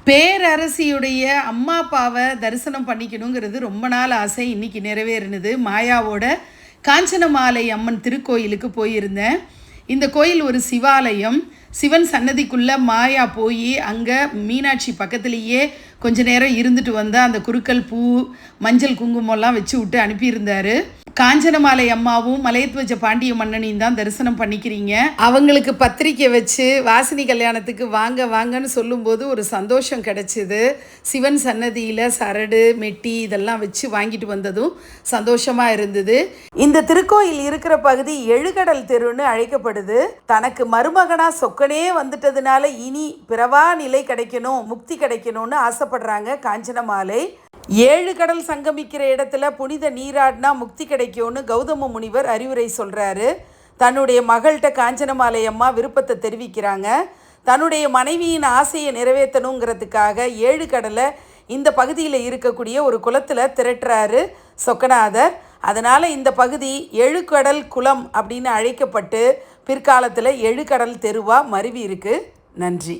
பேரரசியுடைய அம்மா அப்பாவை தரிசனம் பண்ணிக்கணுங்கிறது ரொம்ப நாள் ஆசை. இன்றைக்கி நிறைவேறினது. மாயாவோட காஞ்சனமாலை அம்மன் திருக்கோயிலுக்கு போயிருந்தேன். இந்த கோயில் ஒரு சிவாலயம். சிவன் சன்னதிக்குள்ளே மாயா போய் அங்கே மீனாட்சி பக்கத்துலேயே கொஞ்ச நேரம் இருந்துட்டு வந்தால் அந்த குருக்கள் பூ மஞ்சள் குங்குமம்லாம் வச்சு விட்டு அனுப்பியிருந்தார். காஞ்சனமாலை அம்மாவும் மலையத்வஜ பாண்டிய மன்னனையும் தான் தரிசனம் பண்ணிக்கிறீங்க. அவங்களுக்கு பத்திரிக்கை வச்சு வாசினி கல்யாணத்துக்கு வாங்க வாங்கன்னு சொல்லும்போது ஒரு சந்தோஷம் கிடைச்சிது. சிவன் சன்னதியில் சரடு மெட்டி இதெல்லாம் வச்சு வாங்கிட்டு வந்ததும் சந்தோஷமாக இருந்தது. இந்த திருக்கோயில் இருக்கிற பகுதி எழுகடல் தெருன்னு அழைக்கப்படுது. தனக்கு மருமகனாக சொக்கனே வந்துட்டதுனால இனி பிறவா நிலை கிடைக்கணும், முக்தி கிடைக்கணும்னு ஆசைப்படுறாங்க காஞ்சனமாலை. 7 கடல் சங்கமிக்கிற இடத்துல புனித நீராடினா முக்தி கிடைக்கும்னு கௌதம முனிவர் அறிவுரை சொல்கிறாரு. தன்னுடைய மகள்கிட்ட காஞ்சனமாலை அம்மா விருப்பத்தை தெரிவிக்கிறாங்க. தன்னுடைய மனைவியின் ஆசையை நிறைவேற்றணுங்கிறதுக்காக 7 கடலை இந்த பகுதியில் இருக்கக்கூடிய ஒரு குளத்தில் திரட்டுறாரு சொக்கநாதர். அதனால் இந்த பகுதி 7 கடல் குளம் அப்படின்னு அழைக்கப்பட்டு பிற்காலத்தில் 7 கடல் தெருவாக மருவி இருக்கு. நன்றி.